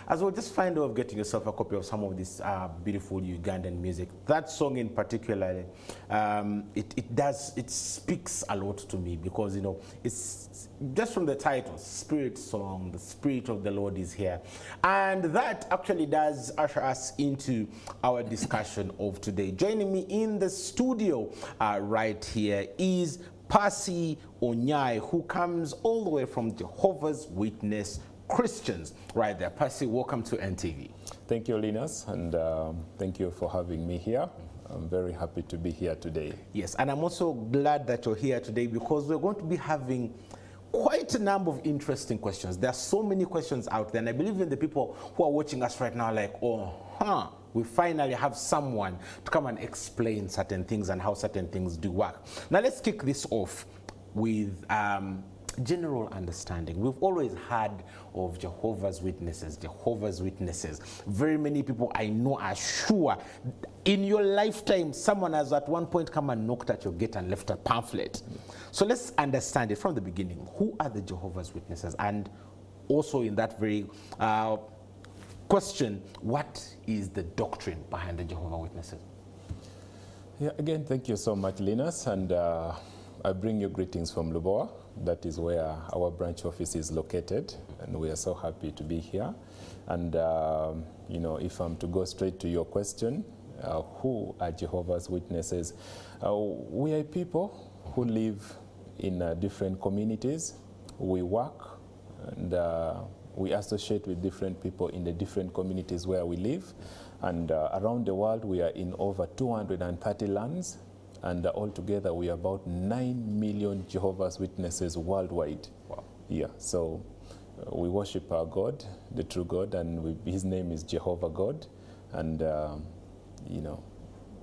As well, just find a way of getting yourself a copy of some of this beautiful Ugandan music. That song in particular, it speaks a lot to me because, you know, it's just from the title, Spirit Song, the Spirit of the Lord is here. And that actually does usher us into our discussion of today. Joining me in the studio right here is Percy Onyai, who comes all the way from Jehovah's Witness Christians. Right there. Percy, welcome to NTV. Thank you, Linus, and thank you for having me here. I'm very happy to be here today. Yes, and I'm also glad that you're here today because we're going to be having quite a number of interesting questions. There are so many questions out there, and I believe in the people who are watching us right now like, we finally have someone to come and explain certain things and how certain things do work. Now let's kick this off with general understanding. We've always heard of Jehovah's Witnesses, Jehovah's Witnesses. Very many people I know are sure in your lifetime someone has at one point come and knocked at your gate and left a pamphlet. So let's understand it from the beginning. Who are the Jehovah's Witnesses? And also in that very question, what is the doctrine behind the Jehovah's Witnesses? Yeah, again, thank you so much, Linus, and I bring you greetings from Luboa. That is where our branch office is located, and we are so happy to be here. And you know, if I'm to go straight to your question, who are Jehovah's Witnesses? We are people who live in different communities. We work and we associate with different people in the different communities where we live. And around the world, we are in over 230 lands. And altogether, we are about 9 million Jehovah's Witnesses worldwide. Wow. Yeah, so we worship our God, the true God, and his name is Jehovah God. And, you know,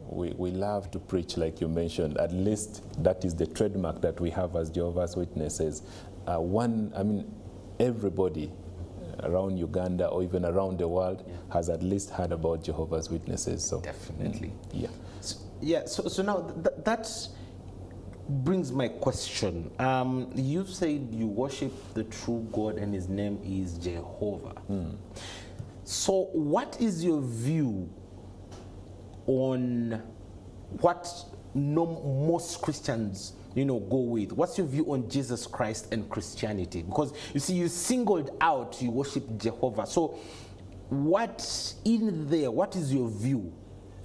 we love to preach, like you mentioned. At least that is the trademark that we have as Jehovah's Witnesses. Everybody around Uganda or even around the world has at least heard about Jehovah's Witnesses. So definitely. Yeah. So now that brings my question. You said you worship the true God and his name is Jehovah. So what is your view on what most Christians, you know, go with? What's your view on Jesus Christ and Christianity? Because you see, you singled out, you worship Jehovah. So what is your view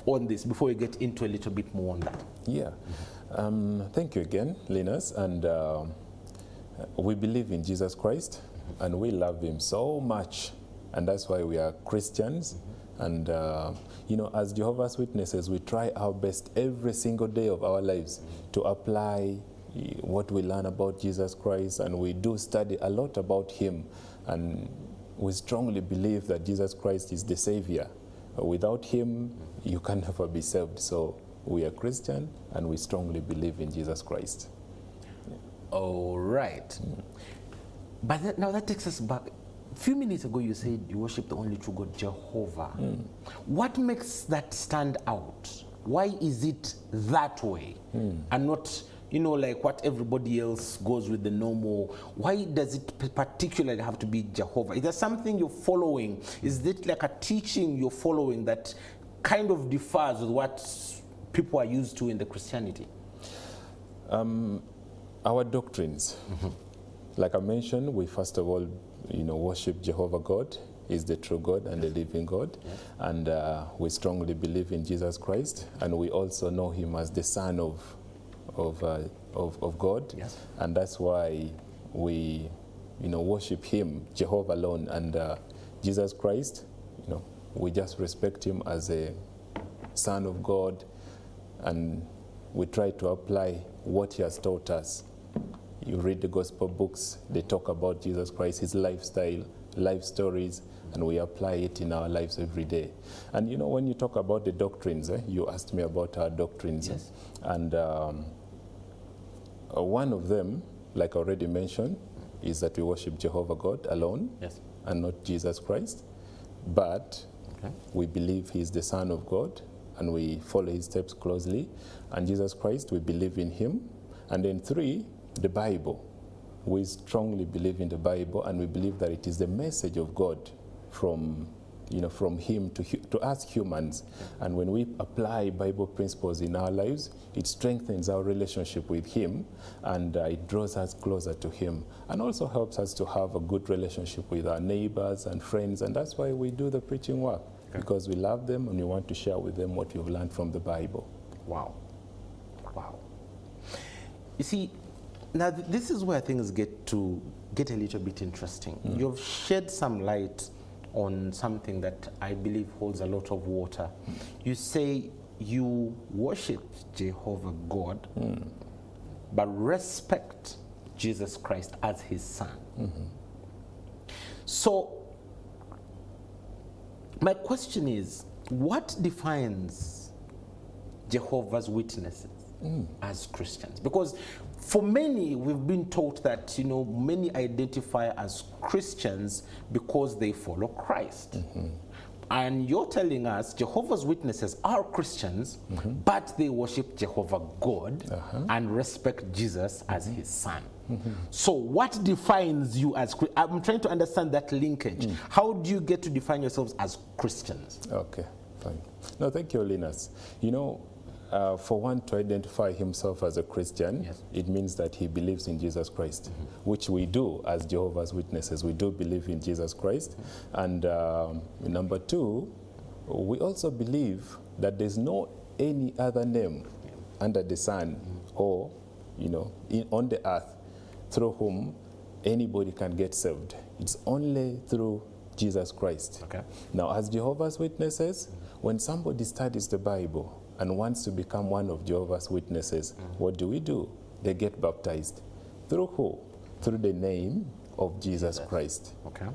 on this before we get into a little bit more on that? Yeah. Thank you again, Linus. And we believe in Jesus Christ and we love him so much. And that's why we are Christians. And, you know, as Jehovah's Witnesses, we try our best every single day of our lives to apply what we learn about Jesus Christ. And we do study a lot about him. And we strongly believe that Jesus Christ is the Savior. Without him, you can never be saved. So we are Christian and we strongly believe in Jesus Christ. Yeah. All right. But now that takes us back. A few minutes ago you said you worship the only true God, Jehovah. What makes that stand out? Why is it that way and not, you know, like what everybody else goes with the normal? Why does it particularly have to be Jehovah? Is there something you're following? Is it like a teaching you're following that kind of differs with what people are used to in the Christianity? Our doctrines. Like I mentioned, we first of all, you know, worship Jehovah God. Is the true God and the living God. And we strongly believe in Jesus Christ. And we also know him as the Son of God. And that's why we, you know, worship him, Jehovah alone. And Jesus Christ, you know, we just respect him as a Son of God. And we try to apply what he has taught us. You read the gospel books, they talk about Jesus Christ, his lifestyle, life stories, and we apply it in our lives every day. And you know, when you talk about the doctrines, you asked me about our doctrines. And one of them, like I already mentioned, is that we worship Jehovah God alone and not Jesus Christ. But we believe he is the Son of God and we follow his steps closely. And Jesus Christ, we believe in him. And then 3, the Bible. We strongly believe in the Bible and we believe that it is the message of God from from him to us humans. And when we apply Bible principles in our lives, it strengthens our relationship with him, and it draws us closer to him, and also helps us to have a good relationship with our neighbors and friends. And that's why we do the preaching work, because we love them and we want to share with them what we've learned from the Bible. Wow. Wow. You see, now this is where things get a little bit interesting. You've shed some light on something that I believe holds a lot of water. You say you worship Jehovah God, but respect Jesus Christ as his son. So my question is, what defines Jehovah's Witnesses as Christians? Because for many, we've been taught that, many identify as Christians because they follow Christ. And you're telling us Jehovah's Witnesses are Christians, but they worship Jehovah God and respect Jesus as his son. So what defines you as Christians? I'm trying to understand that linkage. How do you get to define yourselves as Christians? Okay, fine. No, thank you, Linus. For one to identify himself as a Christian, it means that he believes in Jesus Christ, which we do as Jehovah's Witnesses. We do believe in Jesus Christ. And number two, we also believe that there's no any other name under the sun or, on the earth through whom anybody can get saved. It's only through Jesus Christ. Okay. Now, as Jehovah's Witnesses, when somebody studies the Bible and wants to become one of Jehovah's Witnesses, what do? They get baptized. Through who? Through the name of Jesus Christ. Okay.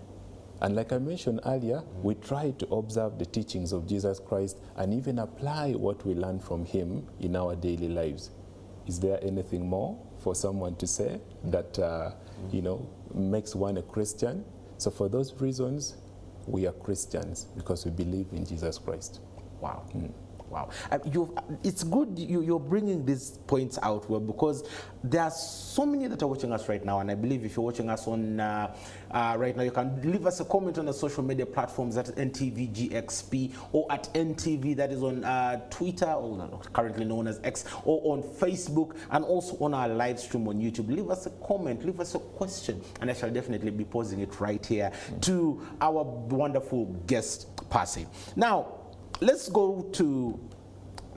And like I mentioned earlier, we try to observe the teachings of Jesus Christ and even apply what we learn from him in our daily lives. Is there anything more for someone to say that, makes one a Christian? So for those reasons, we are Christians because we believe in Jesus Christ. Wow. Wow. It's good you're bringing these points out, well, because there are so many that are watching us right now, and I believe if you're watching us on right now, you can leave us a comment on the social media platforms at NTV GXP or at NTV, that is on Twitter, or currently known as X, or on Facebook, and also on our live stream on YouTube. Leave us a comment, leave us a question, and I shall definitely be posing it right here to our wonderful guest, Percy. Now, let's go to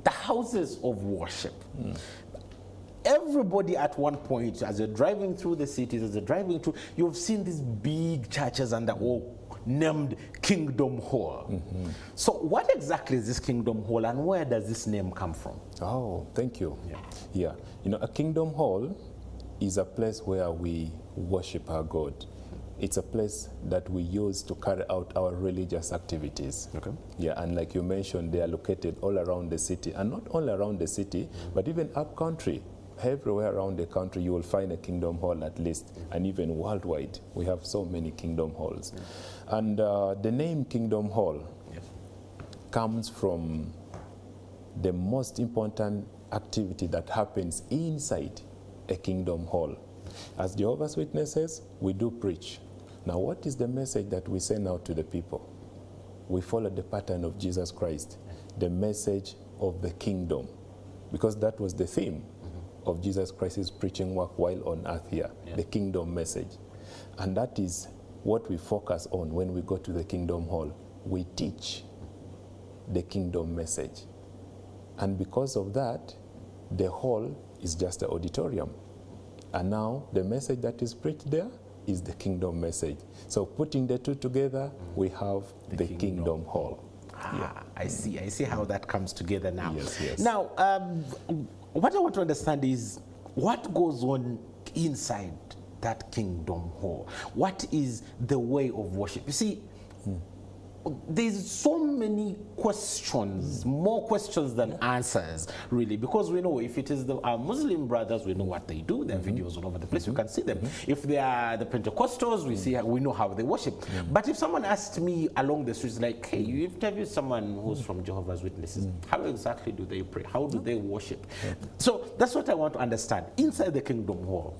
the houses of worship. Everybody at one point, as you're driving through the cities, as you're driving through, you've seen these big churches and they're all named Kingdom Hall. So what exactly is this Kingdom Hall, and where does this name come from? Oh, thank you. Yeah. A Kingdom Hall is a place where we worship our God. It's a place that we use to carry out our religious activities. Okay. Yeah, and like you mentioned, they are located all around the city, and not only around the city, but even up country. Everywhere around the country, you will find a Kingdom Hall at least, and even worldwide, we have so many Kingdom Halls. And the name Kingdom Hall comes from the most important activity that happens inside a Kingdom Hall. As Jehovah's Witnesses, we do preach. Now, what is the message that we send out to the people? We follow the pattern of Jesus Christ, the message of the kingdom, because that was the theme of Jesus Christ's preaching work while on earth here, the kingdom message. And that is what we focus on when we go to the Kingdom Hall. We teach the kingdom message. And because of that, the hall is just an auditorium. And now the message that is preached there is the kingdom message. So putting the two together, we have the Kingdom Hall. I see how that comes together now. Yes. Now, what I want to understand is what goes on inside that Kingdom Hall. What is the way of worship? You see, there's so many questions, more questions than answers, really, because we know if it is our Muslim brothers, we know what they do. There are videos all over the place. You can see them. If they are the Pentecostals, we know how they worship. But if someone asked me along the streets, like, hey, you interview someone who's from Jehovah's Witnesses, how exactly do they pray? How do they worship? So that's what I want to understand. Inside the Kingdom Hall,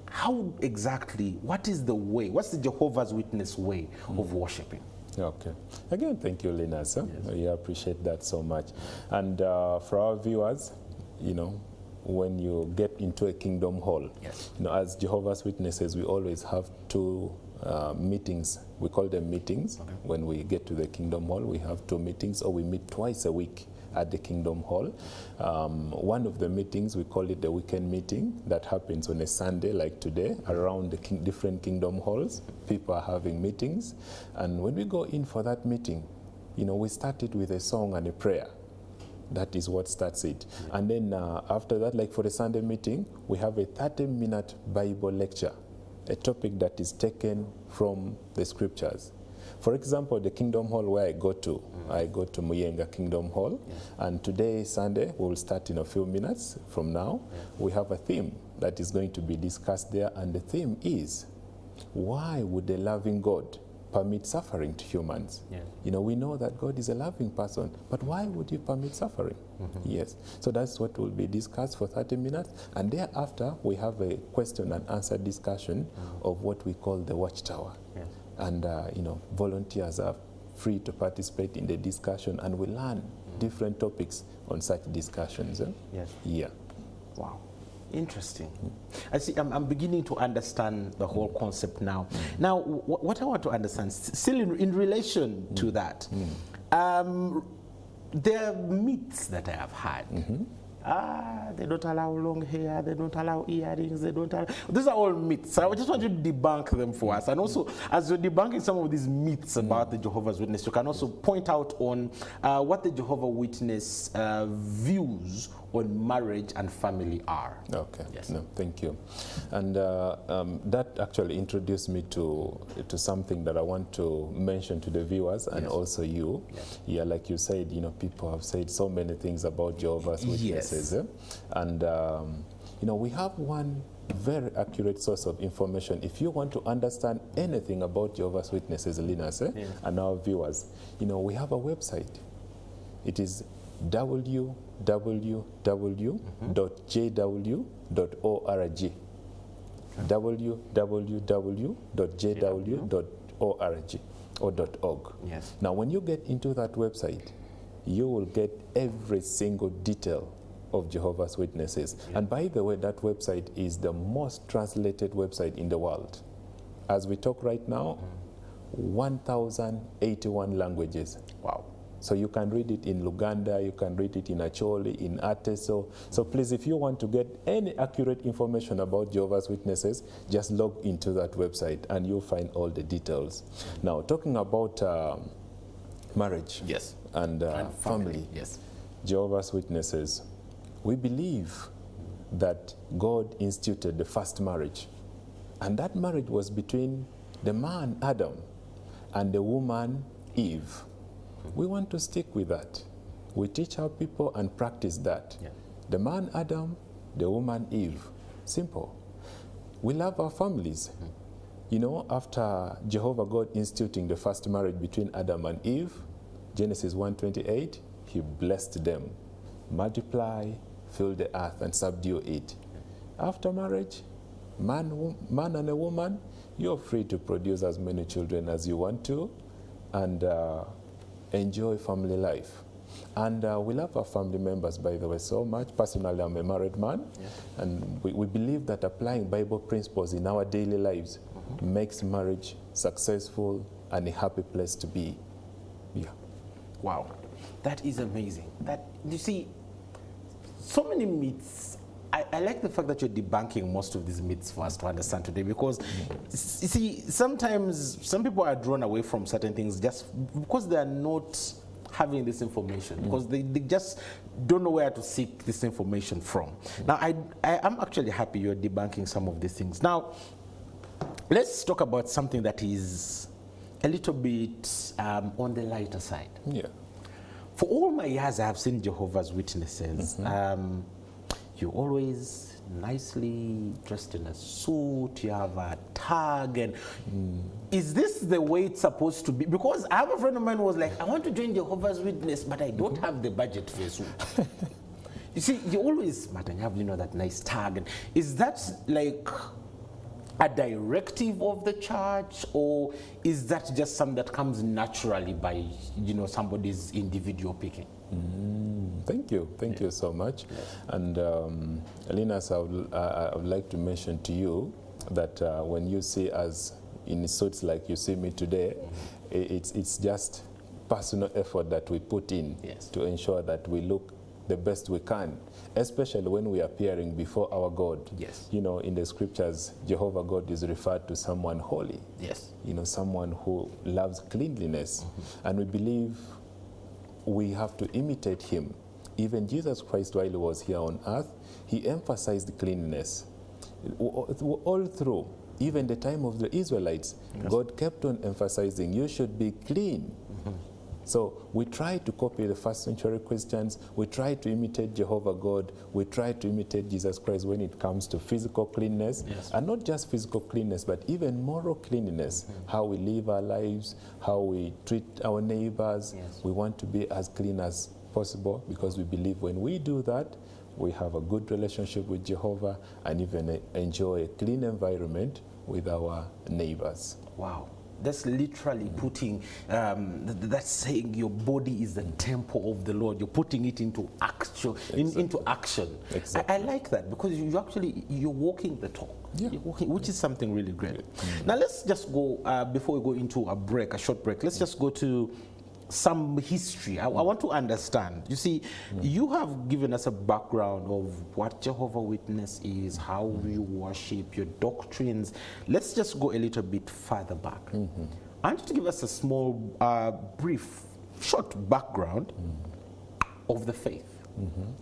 how exactly, what is the way, what's the Jehovah's Witness way of worshiping? Okay. Again, thank you, Linus. Yes. We appreciate that so much. And for our viewers, you know, when you get into a kingdom hall, yes. you know, as Jehovah's Witnesses, we always have two meetings. We call them meetings. Okay. When we get to the kingdom hall, we have two meetings, or we meet twice a week at the kingdom hall. One of the meetings, we call it the weekend meeting, that happens on a Sunday like today around the different kingdom halls. People are having meetings, and when we go in for that meeting, you know, we start it with a song and a prayer. That is what starts it. Yeah. And then after that, like for the Sunday meeting, we have a 30-minute Bible lecture, a topic that is taken from the scriptures. For example, the Kingdom Hall where I go to Muyenga Kingdom Hall, and today, Sunday, we will start in a few minutes from now. We have a theme that is going to be discussed there, and the theme is, why would a loving God permit suffering to humans? You know, we know that God is a loving person, but why would he permit suffering? Yes, so that's what will be discussed for 30 minutes, and thereafter we have a question and answer discussion of what we call the Watchtower. And you know, volunteers are free to participate in the discussion, and we learn different topics on such discussions. Yes. Yeah. Wow. Interesting. I see. I'm beginning to understand the whole concept now. Now, what I want to understand, still in relation to that, there are myths that I have had. They don't allow long hair, they don't allow earrings, they don't allow... These are all myths. I just want you to debunk them for us. And also, as you're debunking some of these myths about the Jehovah's Witness, you can also point out on what the Jehovah's Witness views on marriage and family are. Okay. Yes. No, thank you. And that actually introduced me to something that I want to mention to the viewers and also you. Yeah, like you said, you know, people have said so many things about Jehovah's Witnesses. And, you know, we have one very accurate source of information. If you want to understand anything about Jehovah's Witnesses, Linus, and our viewers, you know, we have a website. It is www.jw.org. www.jw.org or .org. Yes. Now, when you get into that website, you will get every single detail of Jehovah's Witnesses. And by the way, that website is the most translated website in the world. As we talk right now, 1,081 languages. Wow. So you can read it in Luganda, you can read it in Acholi, in Ateso. So please, if you want to get any accurate information about Jehovah's Witnesses, just log into that website and you'll find all the details. Now, talking about marriage and family, Jehovah's Witnesses, we believe that God instituted the first marriage. And that marriage was between the man, Adam, and the woman, Eve. We want to stick with that. We teach our people and practice that. The man, Adam, the woman, Eve. Simple. We love our families. You know, after Jehovah God instituting the first marriage between Adam and Eve, Genesis 1:28, he blessed them. Multiply, fill the earth, and subdue it. After marriage, man and a woman, you're free to produce as many children as you want to, and enjoy family life. And we love our family members, by the way, so much. Personally, I'm a married man, and we believe that applying Bible principles in our daily lives makes marriage successful and a happy place to be. Wow, that is amazing. That, you see, so many myths. I like the fact that you're debunking most of these myths for us to understand today, because you see, sometimes some people are drawn away from certain things just because they are not having this information, because they just don't know where to seek this information from. Now, I am actually happy you're debunking some of these things. Now, let's talk about something that is a little bit on the lighter side. For all my years I have seen Jehovah's Witnesses, you're always nicely dressed in a suit, you have a tag, and is this the way it's supposed to be? Because I have a friend of mine who was like, I want to join Jehovah's Witness, but I don't have the budget for a suit. You see, you always smart and you have, you know, that nice tag. And is that like a directive of the church, or is that just something that comes naturally by, you know, somebody's individual picking? Thank you so much. Yes. And Linus, I would like to mention to you that when you see us in suits like you see me today, it's just personal effort that we put in to ensure that we look the best we can, especially when we are appearing before our God. Yes. You know, in the scriptures, Jehovah God is referred to someone holy. Yes. You know, someone who loves cleanliness. And we believe we have to imitate him. Even Jesus Christ, while he was here on earth, he emphasized cleanliness. All through, even the time of the Israelites, God kept on emphasizing, you should be clean. So we try to copy the first century Christians, we try to imitate Jehovah God, we try to imitate Jesus Christ when it comes to physical cleanness, and not just physical cleanness, but even moral cleanliness, how we live our lives, how we treat our neighbors. We want to be as clean as possible, because we believe when we do that, we have a good relationship with Jehovah and even enjoy a clean environment with our neighbors. Wow. That's literally putting, that's saying your body is the temple of the Lord. You're putting it into action. Into action. Exactly. I like that, because you're walking the talk. Yeah. You're walking, which is something really great. Now let's just go, before we go into a short break, let's just go to some history. I want to understand. You see, you have given us a background of what Jehovah Witness is, how you worship, your doctrines. Let's just go a little bit further back. I want you to give us a small, brief, short background of the faith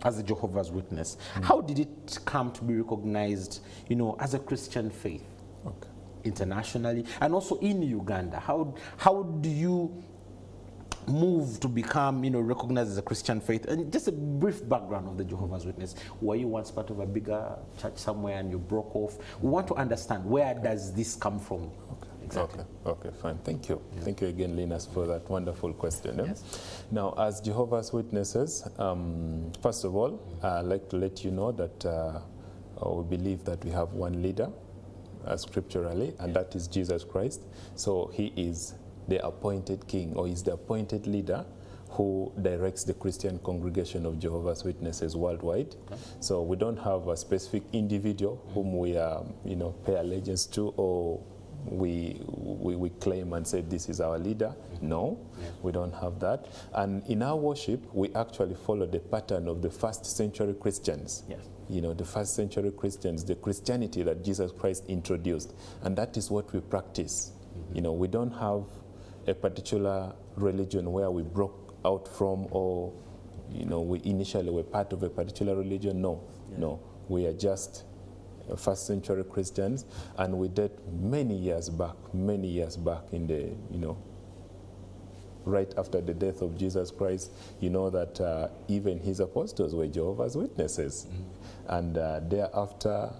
as a Jehovah's Witness. How did it come to be recognized, you know, as a Christian faith internationally, and also in Uganda? How do you move to become, you know, recognized as a Christian faith? And just a brief background of the Jehovah's Witness. Were you once part of a bigger church somewhere and you broke off? We want to understand, where does this come from? Exactly. Okay, fine. Thank you. Thank you again, Linus, for that wonderful question. Now, as Jehovah's Witnesses, first of all, I'd like to let you know that we believe that we have one leader scripturally, and that is Jesus Christ. So he is the appointed king, or is the appointed leader who directs the Christian congregation of Jehovah's Witnesses worldwide. So we don't have a specific individual whom we you know, pay allegiance to, or we claim and say this is our leader. No, we don't have that. And in our worship, we actually follow the pattern of the first century Christians. You know, the first century Christians, the Christianity that Jesus Christ introduced. And that is what we practice. You know, we don't have a particular religion where we broke out from, or, you know, we initially were part of a particular religion. No, no, we are just first century Christians, and we did many years back in the, you know, right after the death of Jesus Christ, you know that even his apostles were Jehovah's Witnesses. And thereafter,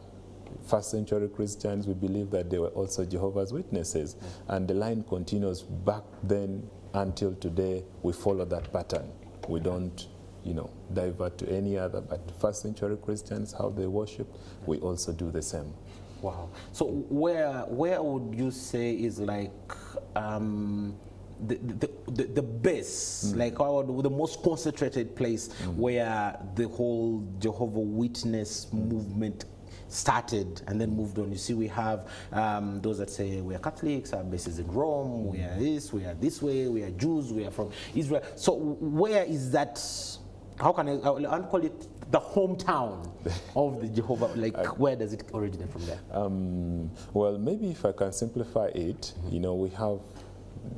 first century Christians, we believe that they were also Jehovah's Witnesses. And the line continues back then until today. We follow that pattern. We don't, you know, divert to any other, but first century Christians, how they worship, we also do the same. Wow. So where would you say is like the base, like the most concentrated place where the whole Jehovah Witness movement started and then moved on? You see, we have those that say we are Catholics, our base is in Rome, we are this way, we are Jews, we are from Israel. So where is that? How can I'll call it the hometown of the Jehovah, like where does it originate from there? Well, maybe if I can simplify it, you know, we have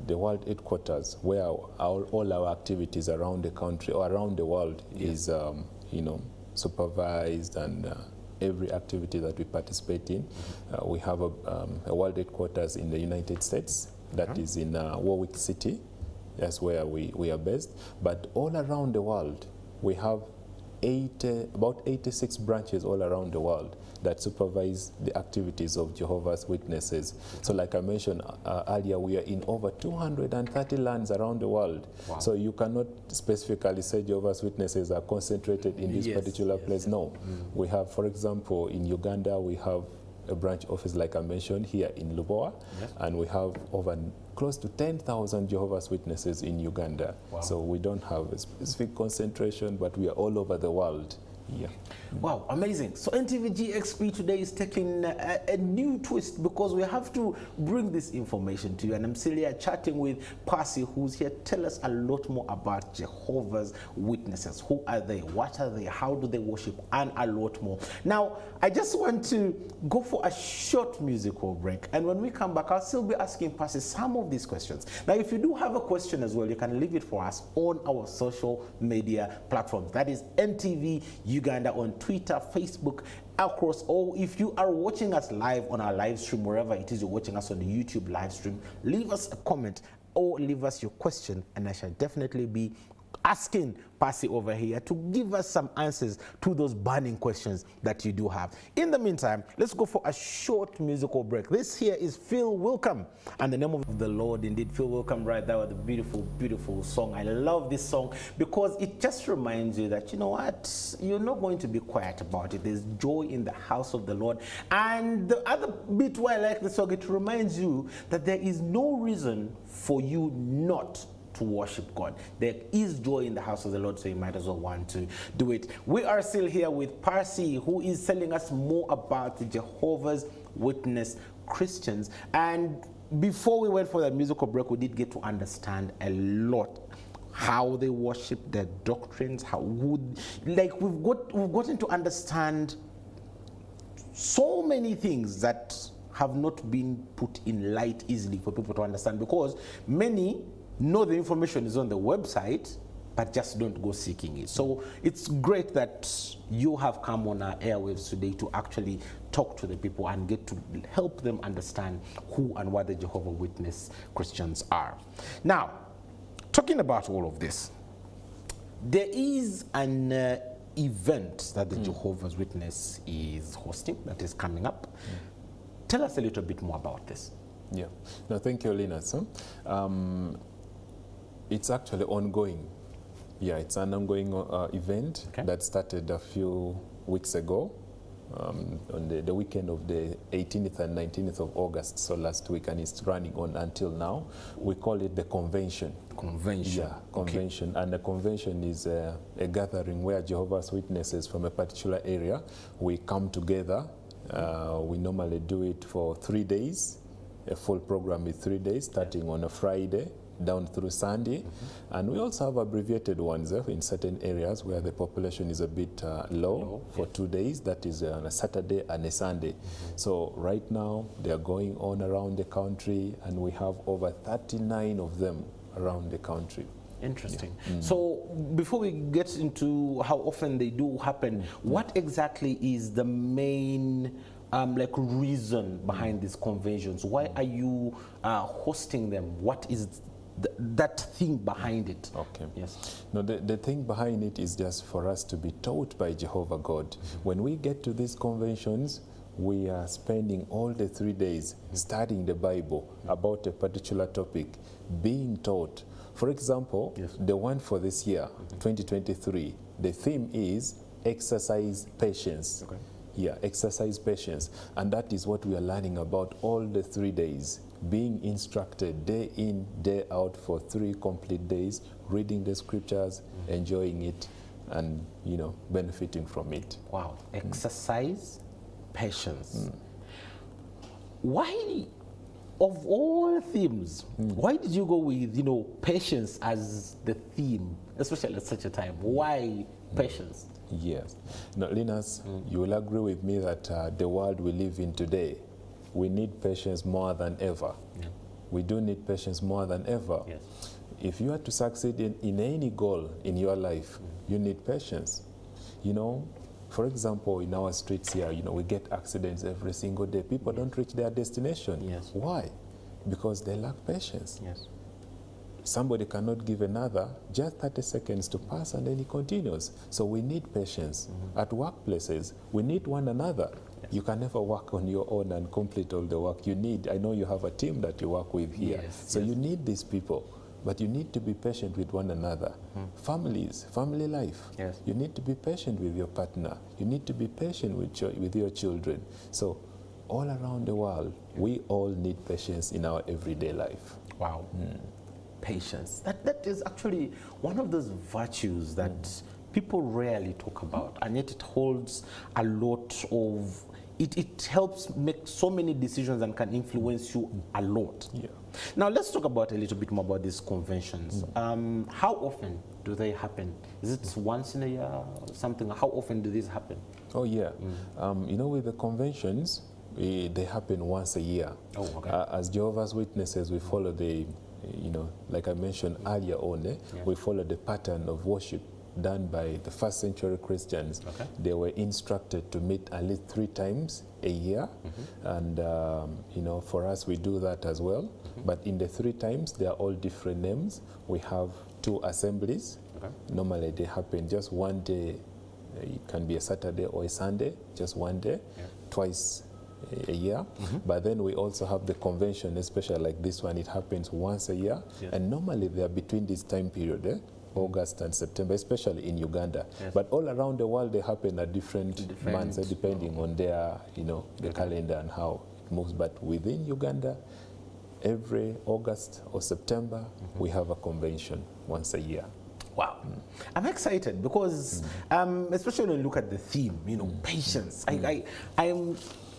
the world headquarters where all our activities around the country or around the world is, you know, supervised, and every activity that we participate in. We have a world headquarters in the United States that is in Warwick City. That's where we are based. But all around the world, we have about 86 branches all around the world that supervise the activities of Jehovah's Witnesses. So like I mentioned earlier, we are in over 230 lands around the world. Wow. So you cannot specifically say Jehovah's Witnesses are concentrated in this particular place. No. We have, for example, in Uganda, we have a branch office, like I mentioned, here in Lubowa, and we have over close to 10,000 Jehovah's Witnesses in Uganda. Wow. So we don't have a specific concentration, but we are all over the world. Yeah. Wow, amazing. So NTV GXP today is taking a new twist because we have to bring this information to you. And I'm still here chatting with Percy, who's here to tell us a lot more about Jehovah's Witnesses. Who are they? What are they? How do they worship? And a lot more. Now, I just want to go for a short musical break. And when we come back, I'll still be asking Percy some of these questions. Now, if you do have a question as well, you can leave it for us on our social media platforms. That is NTV Uganda on Twitter, Facebook, across, or if you are watching us live on our live stream, wherever it is you're watching us on the YouTube live stream, leave us a comment or leave us your question, and I shall definitely be asking Percy over here to give us some answers to those burning questions that you do have. In the meantime, let's go for a short musical break. This here is Feel Welcome, and the name of the Lord, indeed. Feel Welcome right there with a beautiful, beautiful song. I love this song because it just reminds you that, you know what, you're not going to be quiet about it. There's joy in the house of the Lord. And the other bit why I like the song, it reminds you that there is no reason for you not to worship God. There is joy in the house of the Lord, so you might as well want to do it. We are still here with Percy, who is telling us more about the Jehovah's Witness Christians. And before we went for that musical break, we did get to understand a lot how they worship, their doctrines, how would, like, we've gotten to understand so many things that have not been put in light easily for people to understand, because many know the information is on the website, but just don't go seeking it. So it's great that you have come on our airwaves today to actually talk to the people and get to help them understand who and what the Jehovah Witness Christians are. Now, talking about all of this, there is an event that the Jehovah's Witness is hosting that is coming up. Tell us a little bit more about this. Yeah. No, thank you, Linus. It's actually ongoing. Yeah, it's an ongoing event that started a few weeks ago on the weekend of the 18th and 19th of August, so last week, and it's running on until now. We call it the convention. Convention. Yeah, convention. Okay. And the convention is a gathering where Jehovah's Witnesses from a particular area, we come together. We normally do it for 3 days. A full program is 3 days, starting on a Friday down through Sunday. And we also have abbreviated ones in certain areas where the population is a bit low for 2 days. That is on a Saturday and a Sunday. So right now they are going on around the country, and we have over 39 of them around the country. Interesting. Yeah. So before we get into how often they do happen, what exactly is the main like reason behind these conventions? Why are you hosting them? What is that thing behind it? Okay. Yes. No, the thing behind it is just for us to be taught by Jehovah God. When we get to these conventions, we are spending all the 3 days studying the Bible about a particular topic, being taught. For example, the one for this year, 2023, the theme is exercise patience. Okay. Yeah, exercise patience. And that is what we are learning about all the 3 days, being instructed day in, day out for 3 complete days, reading the scriptures, enjoying it, and, you know, benefiting from it. Wow. Exercise patience. Why, of all themes, why did you go with, you know, patience as the theme, especially at such a time? Why patience? Yes. Now, Linus, you will agree with me that the world we live in today, we need patience more than ever. Yeah. We do need patience more than ever. Yes. If you are to succeed in any goal in your life, you need patience. You know, for example, in our streets here, you know, we get accidents every single day. People don't reach their destination. Yes. Why? Because they lack patience. Yes. Somebody cannot give another just 30 seconds to pass, and then he continues. So we need patience. At workplaces, we need one another. Yes. You can never work on your own and complete all the work you need. I know you have a team that you work with here. Yes. So you need these people, but you need to be patient with one another. Families, family life. Yes. You need to be patient with your partner. You need to be patient with your children. So all around the world, we all need patience in our everyday life. Wow. Patience. That is actually one of those virtues that people rarely talk about, and yet it holds a lot of, it helps make so many decisions and can influence you a lot. Yeah. Now let's talk about a little bit more about these conventions. How often do they happen? Is it once in a year or something? How often do these happen? Oh yeah. You know, with the conventions, they happen once a year. Oh, okay. As Jehovah's Witnesses, we follow the, you know, like I mentioned earlier on, we follow the pattern of worship done by the first century Christians. Okay. They were instructed to meet at least 3 times a year. And, you know, for us, we do that as well. But in the 3 times, they are all different names. We have 2 assemblies. Okay. Normally, they happen just one day. It can be a Saturday or a Sunday, just one day, twice a year. But then we also have the convention, especially like this one, it happens once a year. And normally they are between this time period, August and September, especially in Uganda. But all around the world, they happen at different months, depending on their, you know, the calendar and how it moves. But within Uganda, every August or September, we have a convention once a year. Wow. I'm excited because, especially when you look at the theme, you know, patience. I am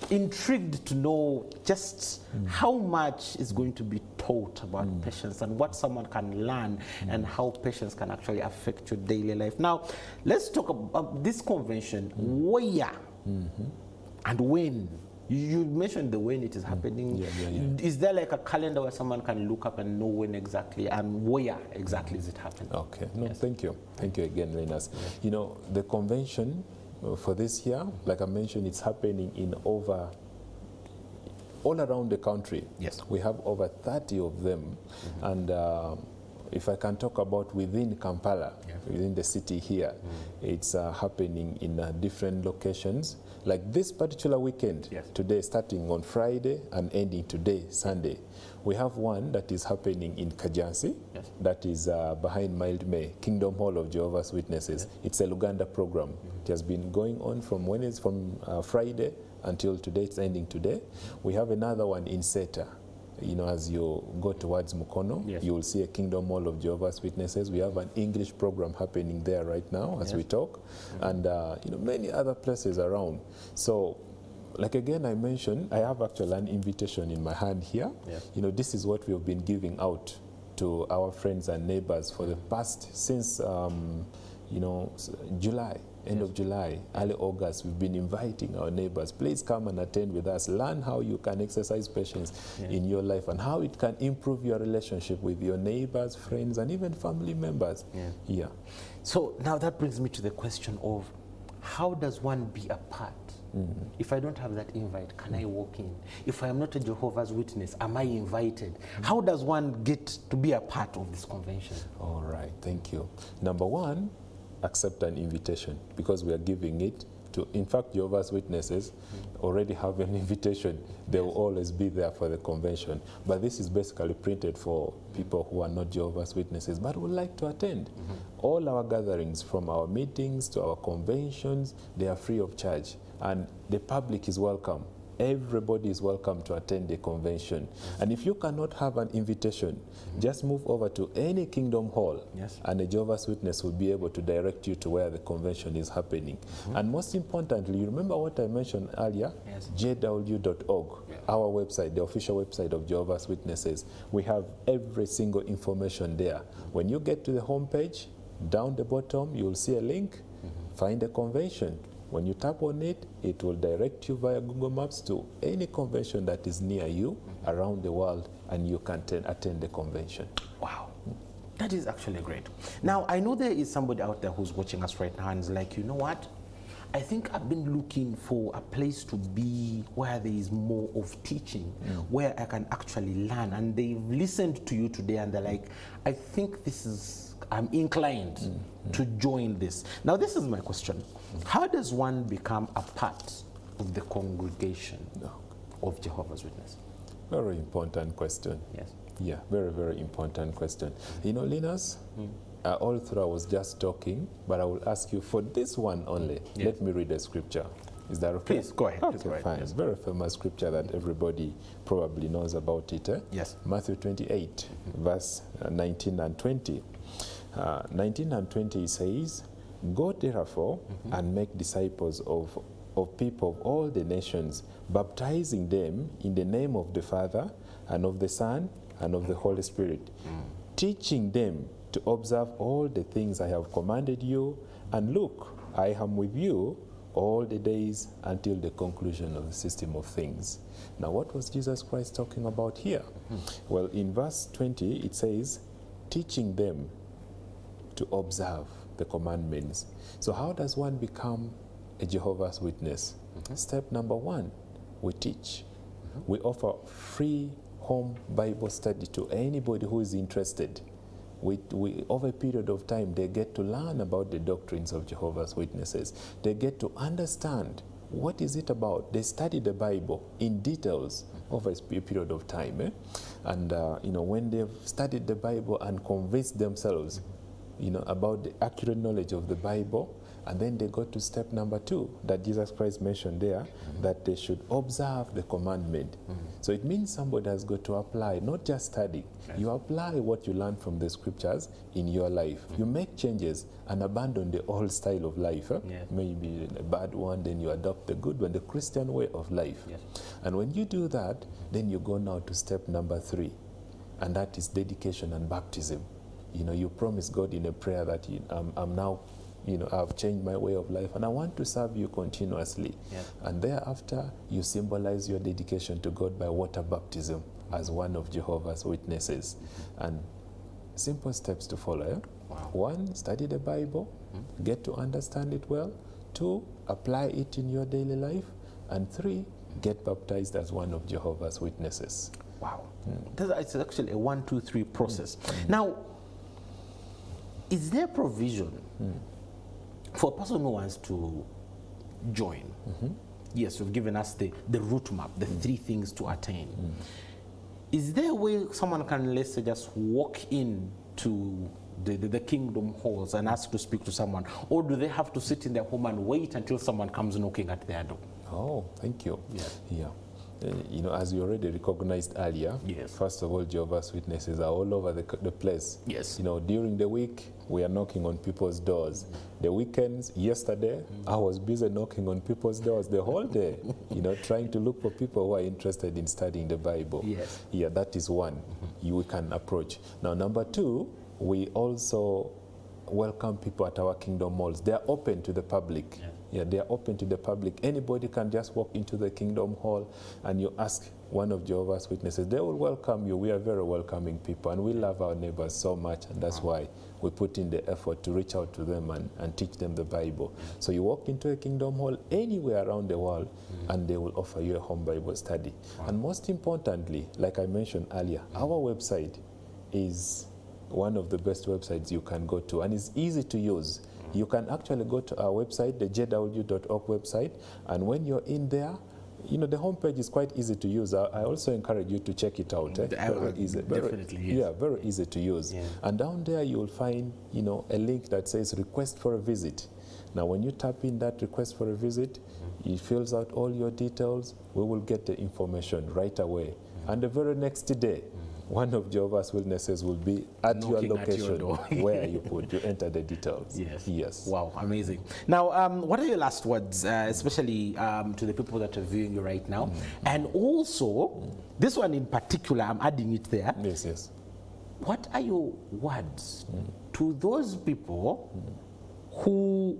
intrigued to know just how much is going to be taught about patience and what someone can learn and how patience can actually affect your daily life. Now, let's talk about this convention. Where and when? You mentioned the when it is happening. Is there like a calendar where someone can look up and know when exactly and where exactly is it happening? Okay. No, thank you. Thank you again, Linus. You know, the convention for this year, like I mentioned, it's happening in all around the country. Yes. We have over 30 of them. And if I can talk about within Kampala, within the city here, it's happening in different locations. Like this particular weekend, today, starting on Friday and ending today, Sunday, we have one that is happening in Kajansi, that is behind Mild May, Kingdom Hall of Jehovah's Witnesses. It's a Luganda program. It has been going on from Friday until today. It's ending today. We have another one in Seta. You know, as you go towards Mukono, you will see a Kingdom Hall of Jehovah's Witnesses. We have an English program happening there right now as we talk, and you know, many other places around. So, like again, I mentioned, I have actually an invitation in my hand here. You know, this is what we have been giving out to our friends and neighbors for the past, since, you know, July. End of July, early August, we've been inviting our neighbors, please come and attend with us. Learn how you can exercise patience in your life and how it can improve your relationship with your neighbors, friends, and even family members. So now that brings me to the question of how does one be a part? If I don't have that invite, can I walk in? If I am not a Jehovah's Witness, am I invited? How does one get to be a part of this convention? All right, thank you. Number one, accept an invitation, because we are giving it to, in fact, Jehovah's Witnesses already have an invitation. They will always be there for the convention. But this is basically printed for people who are not Jehovah's Witnesses but would like to attend. All our gatherings, from our meetings to our conventions, they are free of charge. And the public is welcome. Everybody is welcome to attend the convention. And if you cannot have an invitation, just move over to any Kingdom Hall, and a Jehovah's Witness will be able to direct you to where the convention is happening. And most importantly, you remember what I mentioned earlier? jw.org, our website, the official website of Jehovah's Witnesses. We have every single information there. When you get to the homepage, down the bottom, you'll see a link, find a convention. When you tap on it, it will direct you via Google Maps to any convention that is near you around the world, and you can attend the convention. Wow. That is actually great. Now, I know there is somebody out there who's watching us right now and is like, you know what? I think I've been looking for a place to be where there is more of teaching, where I can actually learn. And they've listened to you today and they're like, I think this is, I'm inclined to join this. Now, this is my question. How does one become a part of the congregation of Jehovah's Witnesses? Very important question. Yeah, very, very important question. You know, Linus, all through I was just talking, but I will ask you for this one only. Let me read the scripture. Is that okay? Please, go ahead. Okay, Please go ahead. fine. Yes. It's a very famous scripture that everybody probably knows about it. Yes. Matthew 28, verse 19 and 20. 19 and 20 says, "Go therefore and make disciples of people of all the nations, baptizing them in the name of the Father and of the Son and of the Holy Spirit, teaching them to observe all the things I have commanded you, and look, I am with you all the days until the conclusion of the system of things." Now, what was Jesus Christ talking about here? Well, in verse 20, it says, teaching them to observe the commandments. So how does one become a Jehovah's Witness? Step number one, we teach. We offer free home Bible study to anybody who is interested. Over a period of time, they get to learn about the doctrines of Jehovah's Witnesses. They get to understand what is it about. They study the Bible in details over a period of time. And when they've studied the Bible and convinced themselves about the accurate knowledge of the Bible, and then they go to step number 2 that Jesus Christ mentioned there, that they should observe the commandment. So it means somebody has got to apply, not just study. Yes. You apply what you learn from the scriptures in your life. You make changes and abandon the old style of life. Yes. Maybe a bad one, then you adopt the good one, the Christian way of life. Yes. And when you do that, then you go now to step number 3, and that is dedication and baptism. You promise God in a prayer that I'm now, I've changed my way of life and I want to serve you continuously. Yes. And thereafter, you symbolize your dedication to God by water baptism as one of Jehovah's Witnesses. And simple steps to follow. Eh? Wow. 1, study the Bible, get to understand it well. 2, apply it in your daily life. And 3, get baptized as one of Jehovah's Witnesses. Wow. It's actually a 1, 2, 3 process. Now, is there provision for a person who wants to join? Yes, you've given us the route map, the 3 things to attain. Is there a way someone can, let's say, just walk in to the kingdom halls and ask to speak to someone? Or do they have to sit in their home and wait until someone comes knocking at their door? Oh, thank you. Yeah. As you already recognized earlier, yes. First of all, Jehovah's Witnesses are all over the place. Yes. During the week, we are knocking on people's doors. The weekends, yesterday, I was busy knocking on people's doors the whole day, trying to look for people who are interested in studying the Bible. Yes. Yeah, that is one we can approach. Now, number 2, we also welcome people at our kingdom malls. They are open to the public. Yeah. Yeah, they are open to the public. Anybody can just walk into the kingdom hall and you ask one of Jehovah's Witnesses. They will welcome you. We are very welcoming people and we love our neighbors so much, and that's why we put in the effort to reach out to them and teach them the Bible. So you walk into a kingdom hall anywhere around the world and they will offer you a home Bible study. And most importantly, like I mentioned earlier, our website is one of the best websites you can go to, and it's easy to use. You can actually go to our website, the jw.org website, and when you're in there, the homepage is quite easy to use. I also encourage you to check it out. Very easy. Definitely, yes. Yeah, very easy to use. Yeah. And down there you will find, a link that says request for a visit. Now, when you tap in that request for a visit, it fills out all your details. We will get the information right away. And the very next day, one of Jehovah's Witnesses will be at knocking your location where you enter the details. Yes. Yes. Wow, amazing. Now, what are your last words, especially to the people that are viewing you right now? And also, this one in particular, I'm adding it there. Yes, yes. What are your words to those people who,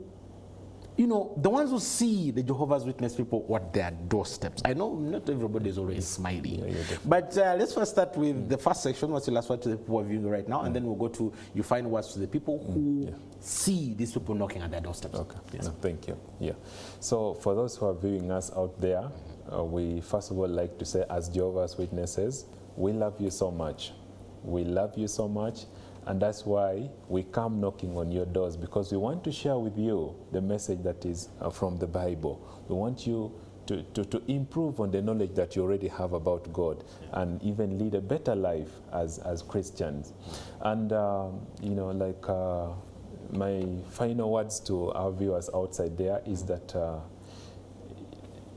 the ones who see the Jehovah's Witness people at their doorsteps? I know not everybody is always smiling, but let's first start with the first section. What's your last word to the people who are viewing right now? And then we'll go to you find words to the people who see these people knocking at their doorsteps. Okay, yes. No, thank you. Yeah. So for those who are viewing us out there, we first of all like to say, as Jehovah's Witnesses, we love you so much. We love you so much. And that's why we come knocking on your doors, because we want to share with you the message that is from the Bible. We want you to improve on the knowledge that you already have about God, and even lead a better life as Christians. And, my final words to our viewers outside there is that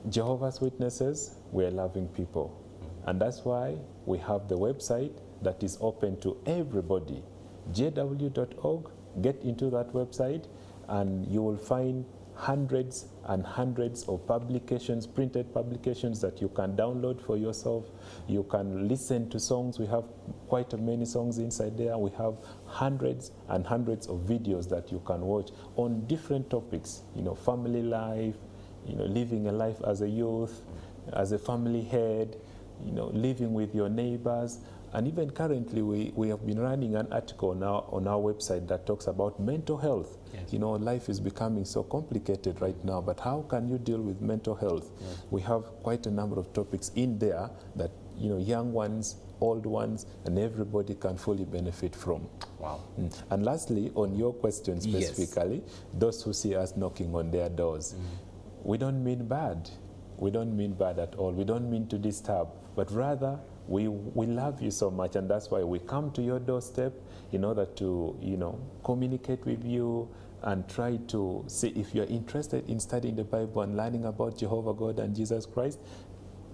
Jehovah's Witnesses, we're loving people. And that's why we have the website that is open to everybody. jw.org, get into that website and you will find hundreds and hundreds of publications, printed publications that you can download for yourself. You can listen to songs. We have quite many songs inside there. We have hundreds and hundreds of videos that you can watch on different topics, you know, family life, you know, living a life as a youth, as a family head, you know, living with your neighbors. And even currently, we have been running an article now on our website that talks about mental health. Yes. You know, life is becoming so complicated right now, but how can you deal with mental health? Yes. We have quite a number of topics in there that, you know, young ones, old ones, and everybody can fully benefit from. Wow. And lastly, on your question specifically, yes, those who see us knocking on their doors, we don't mean bad. We don't mean bad at all. We don't mean to disturb, but rather we love you so much, and that's why we come to your doorstep in order to, you know, communicate with you and try to see if you're interested in studying the Bible and learning about Jehovah God and Jesus Christ.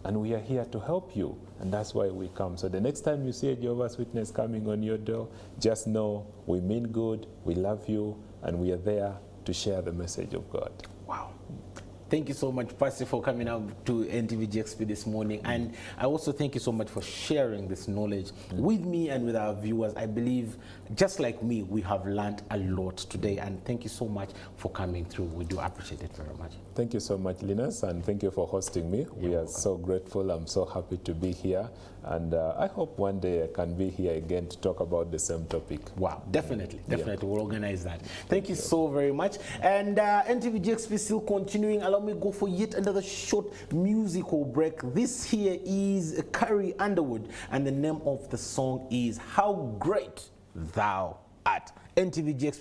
And we are here to help you, and that's why we come. So the next time you see a Jehovah's Witness coming on your door, just know we mean good, we love you, and we are there to share the message of God. Wow. Thank you so much, Pastor, for coming out to NTV GXP this morning. And I also thank you so much for sharing this knowledge with me and with our viewers. I believe, just like me, we have learned a lot today. And thank you so much for coming through. We do appreciate it very much. Thank you so much, Linus, and thank you for hosting me. We are so grateful. I'm so happy to be here. And I hope one day I can be here again to talk about the same topic. Wow, definitely. Definitely. We'll organize that. Thank you so very much. And NTV GXP still continuing. Allow me to go for yet another short musical break. This here is Carrie Underwood, and the name of the song is How Great Thou Art. NTV GXP.